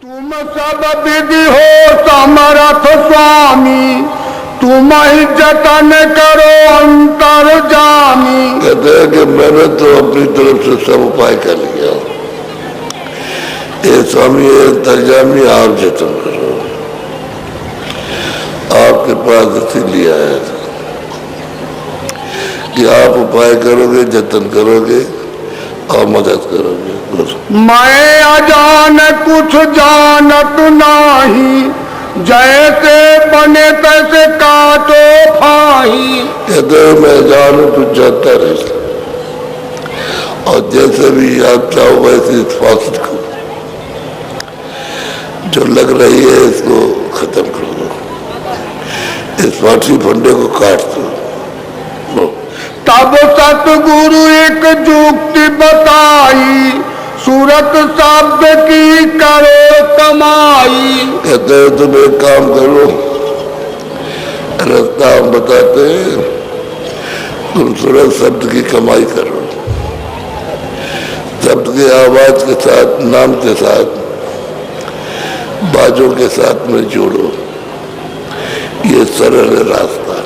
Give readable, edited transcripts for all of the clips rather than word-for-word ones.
तुम सब विधि हो समर्थ स्वामी, तुम ही जतन करो अंतर जामी। कहते हैं कि मैंने तो अपनी तरफ से सब उपाय कर लिया, ये स्वामी ये अंतर्जामी आप जतन करो। आपके पास इसीलिए आया था कि आप उपाय करोगे, जतन करोगे और मदद करोगे। मैं अजान कुछ जानत नाही, जैसे बने तैसे काटो फाही। कहते हैं मैं जानू कुछ जानता नहीं, और जैसे भी आप चाहो वैसे इस फासिल को जो लग रही है इसको खत्म कर दो, इस फांसी फंडे को काट दो। तब सतगुरु एक जुक्ति बताई, सूरत शब्द की करो कमाई। कहते हैं तुम एक काम करो, रास्ता हम बताते हैं, तुम सूरत शब्द की कमाई करो। शब्द के आवाज के साथ, नाम के साथ, बाजों के साथ में जोड़ो, ये सरल रास्ता,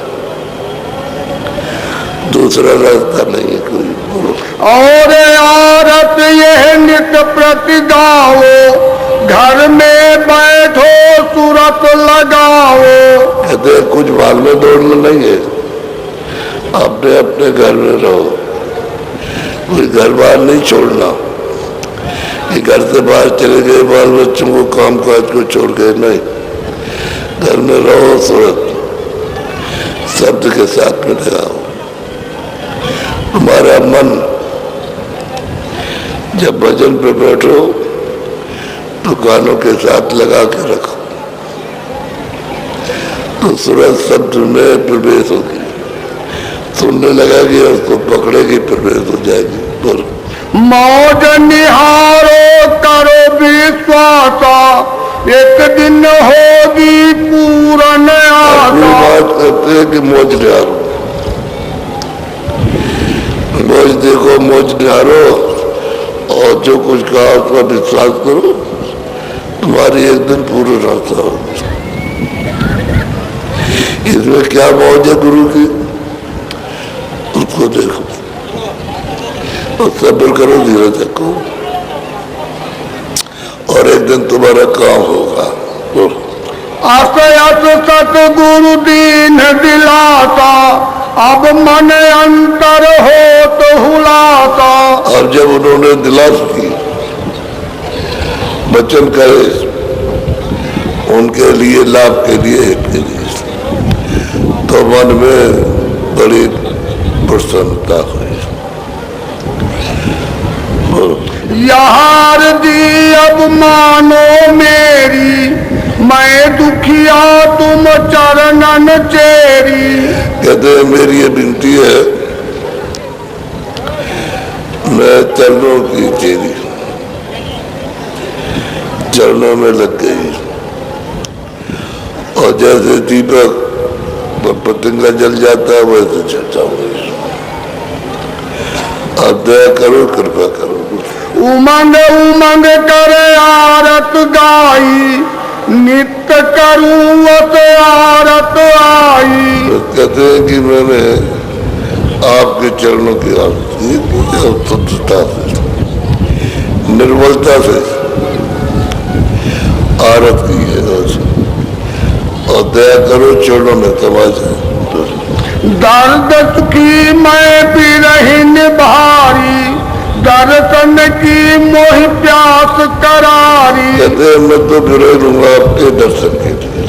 दूसरा रास्ता नहीं है कोई। बोलो। और औरत यह नित्य प्रति गाओ, घर में बैठो सूरत लगाओ। कहते हैं कुछ भाग में दौड़ना नहीं है, अपने अपने घर में रहो, कोई घर बार नहीं छोड़ना कि घर से बाहर चले गए, बाल बच्चों को काम काज को छोड़ गए, नहीं, घर में रहो, सूरत शब्द के साथ में लगाओ। तुम्हारा मन जब भजन पे बैठो तो कानों के साथ लगा के रखो, तो सूरत शब्द में प्रवेश होगी, सुनने लगेगी, उसको पकड़ेगी, प्रवेश हो जाएगी। बोलो। मौज निहारो करो विश्वासा, एक दिन होगी पूर्ण आशा। बात करते हैं कि मौज निहारो, मौज देखो, मौज निहारो, और जो कुछ कहा उसका विश्वास करो, तुम्हारी एक दिन पूर्ण आशा होगी। इसमें क्या मौज है गुरु की, उसको देखो और सब्र करो, धीरज रखो, और एक दिन तुम्हारा काम होगा। असयस सतगुरु दीन दिलासा, अब मन अंतर हो तो हुलासा। और जब उन्होंने दिलास की, वचन करे उनके लिए, लाभ के लिए, हित के लिए, तो मन में बड़ी प्रसन्नता हुई। यार दी अब मानो मेरी, मैं दुखिया तुम चरणन चेरी। कहते हैं मेरी ये विनती है, मैं चरणों की चेरी, चरणों में लग गई, और जैसे दीपक पतंगा जल जाता है वैसे जल जाऊंगी। आप दया करो, कृपा करो। उमंग उमंग करे आरत गाई, नित्य करूं आरत आई। तो कहते हैं कि मैंने आपके चरणों की शुद्धता से, निर्मलता से आरत की है, और दया करो चरणों में समा जाए। दर्द सुखी मैं बिरहिन भारी, दर्शन की मोह प्यास करारी। कहते हैं मैं तो बिरह लूंगा आपके दर्शन के लिए,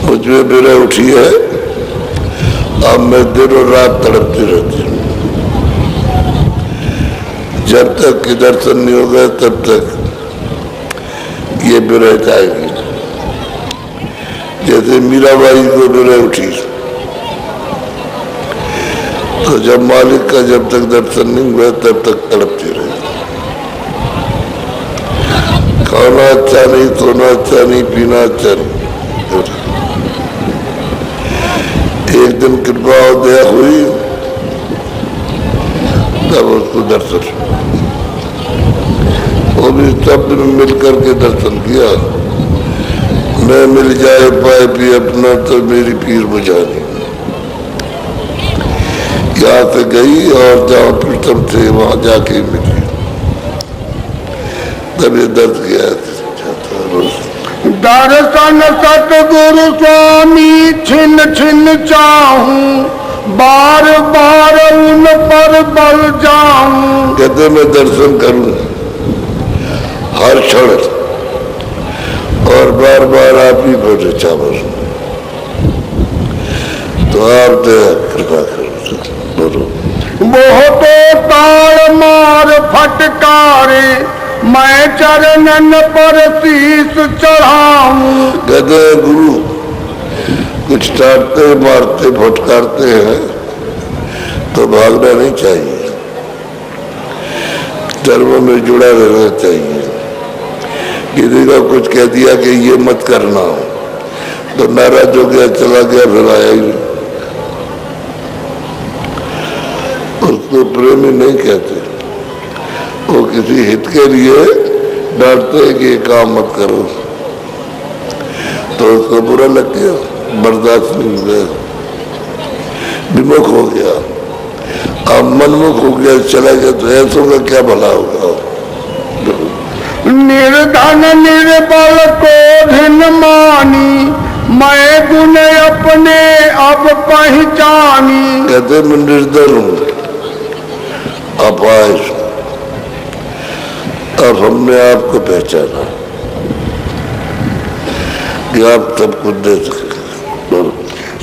मुझ में बिरह उठी है, अब मैं दिन और रात तड़पती रहती हूँ। जब तक कि दर्शन नहीं होगा तब तक ये बिरह जाएगी। जैसे मीराबाई को बिरह उठी, तो जब मालिक का जब तक दर्शन नहीं हुआ तब तक तड़पती रही। खाना अच्छा नहीं, सोना अच्छा नहीं, पीना अच्छा नहीं। एक दिन कृपा और दया हुई, तब उसको दर्शन वो भी शब्द में मिल करके दर्शन किया। मैं मिल जाए पाए भी अपना तो मेरी पीर बुझानी। यहाँ से गई और जहाँ प्रथम थे वहां जाके मिली, तब ये दर्द गया। दर्शन सतगुरु स्वामी छिन छिन चाहूं, बार बार उन पर बल जाऊं। कहते मैं दर्शन करूं हर क्षण और बार बार आप ही पर चावल, तो आप कृपा करो। बोलो। वो तो ताड़ मार फटकारे, मैं चरणन पर शीस चढ़ाऊं। कहते हैं गुरु कुछ डांटते मारते फटकारते हैं तो भागना नहीं चाहिए, धर्म में जुड़ा रहना चाहिए। किसी का कुछ कह दिया कि ये मत करना तो नाराज हो गया, चला गया, फिर आया ही नहीं। उसको प्रेमी नहीं कहते, वो किसी हित के लिए डांटते हैं कि ये काम मत करो, तो उसको बुरा लग गया, बर्दाश्त नहीं हुआ, विमुख हो गया। अब मनमुख हो गया, चला गया, तो ऐसों का क्या भला होगा। निर्धन निर्बल को धन मानी, मैं गुण अपने अब पहचानी। कहते मैं निर्धन हूं, अपाहिज, अब हमने आपको पहचाना कि आप सब कुछ दे सके।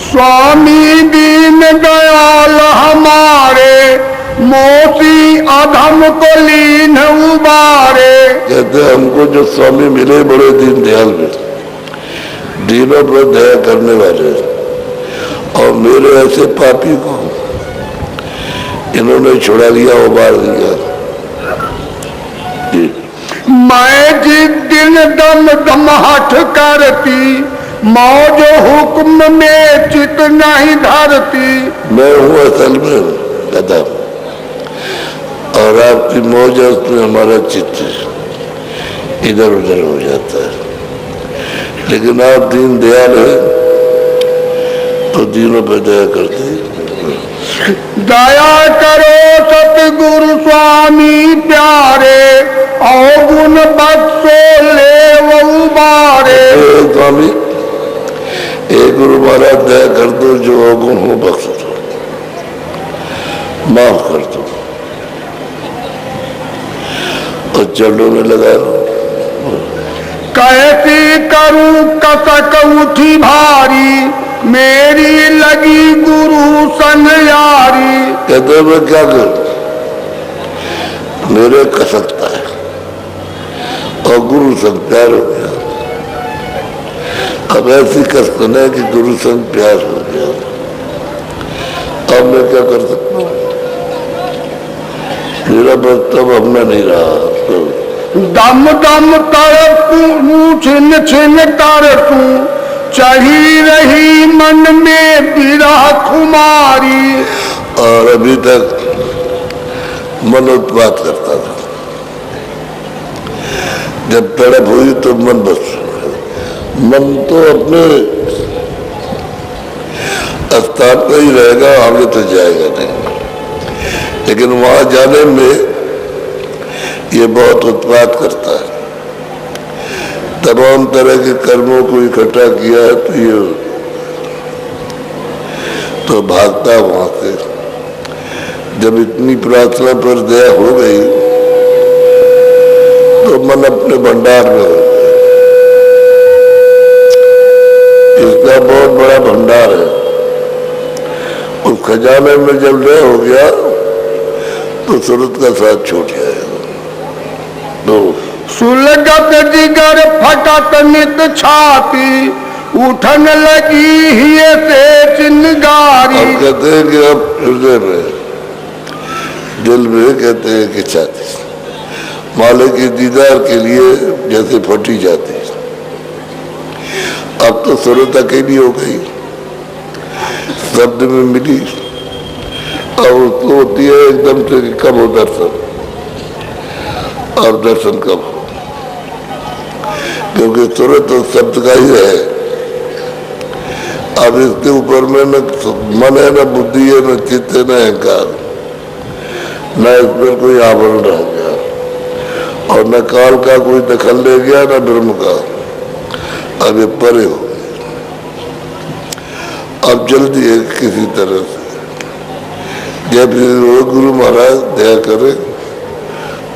स्वामी दीन दयाल हमारे, मोती अधम को लीन उबारे। कहते हमको जो स्वामी मिले बड़े दीन दयाल मिले, दीनों पर दया करने वाले, और मेरे ऐसे पापी को इन्होंने छुड़ा लिया, उबार दिया। मैं जिस दिन दम दम हठ करती, मौज हुक्म में चित नहीं धरती। मैं हूँ असल में गधा, और आपकी मौज उसमें हमारा चित्त इधर उधर हो जाता है। लेकिन आप दीन दयाल है तो दीनों पर दया करते हैं। दया करो सतगुरु स्वामी प्यारे, अवगुण बख्शो ले वो उबारे। स्वामी एक गुरु महाराज दया कर दो, जो अवगुण हो बख्श दो, माफ कर दो, और चरणों में लगा लो। कैसी करूं कसक उठी भारी, मेरी लगी गुरु सन यारी। कहते मैं क्या करूं, मेरे कसकता है और गुरु संग प्यार हो गया। अब ऐसी कसकन है कि गुरु संग प्यार हो गया, अब मैं क्या कर सकता हूँ, मेरा बस तब अपना नहीं रहा। तो दम दम तरसू छिन छिन तरसू, चढ़ी रही मन में विरह खुमारी। और अभी तक मन उत्पात करता था, जब तड़प हुई तो मन बस, मन तो अपने स्थान पर ही रहेगा, आगे तो जाएगा नहीं। लेकिन वहां जाने में ये बहुत उत्पात करता है। तमाम तरह के कर्मों को इकट्ठा किया है तो ये तो भागता वहां से। जब इतनी प्रार्थना पर दया हो गई तो मन अपने भंडार में हो गया। इसका बहुत बड़ा भंडार है, उस खजाने में जब लय हो गया तो सूरत का साथ छूट जाएगा। दो सुलगत जिगर फटत नित छाती, उठन लगी ही से चिंगारी। अब कहते हैं कि अब हृदय में, दिल में, कहते हैं कि छाती माले के दीदार के लिए जैसे फटी जाती है। अब तो सूरत अकेली हो गई, शब्द में मिली, अब उसको होती है एकदम से कब हो दर्शन, अब दर्शन कब हो। क्योंकि सूरत तो शब्द का ही है। अब इसके ऊपर में न मन है, न बुद्धि है, न चित्त है, न अहंकार, न इस पर कोई आवरण रह गया, और न काल का कोई दखल ले गया, न ब्रह्म का। अब ये परे हो, अब जल्दी है किसी तरह से। जब वो गुरु महाराज दया करे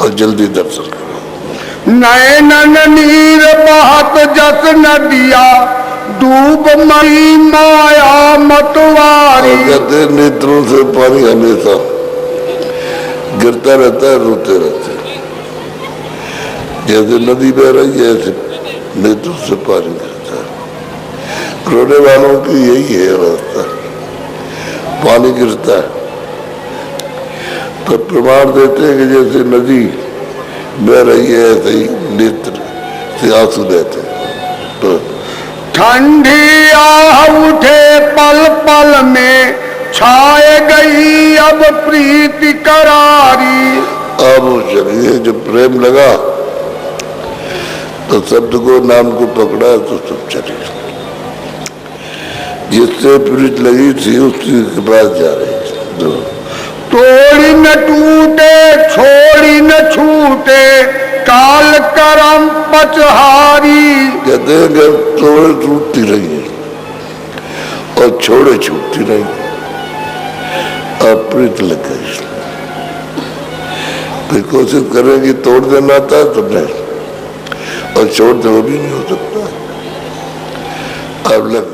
और जल्दी दर्शन करो। नैनन नीर बहत जस नदिया, डूब मई माया मतवारी। और कहते हैं नेत्रों से पानी हमेशा गिरता रहता है, रोते रहते हैं। जैसे नदी बह रही है ऐसे नेत्रों से पानी गिरता है। रोने वालों की यही है अवस्था, पानी गिरता है। तो प्रमाण देते हैं कि जैसे नदी बह रही है ऐसे ही नेत्र से आंसू बहते हैं। तो ठंडी आह उठे पल पल में, छाए गई अब प्रीति करारी। अब चलिए जब प्रेम लगा तो शब्द को, नाम को पकड़ा तो सब चले। जिससे प्रीत लगी थी उसके पास जा रही थी। तोड़ी न टूटे छोड़ी न छूटे, काल करम पचहारी। कहते हैं कि तोड़े टूटती रही है और छोड़े छूटती नहीं। अब प्रीत लग गई, फिर कोशिश करेंगे तोड़ देना था तो नहीं, और छोड़ दे वो भी नहीं हो सकता। अब लग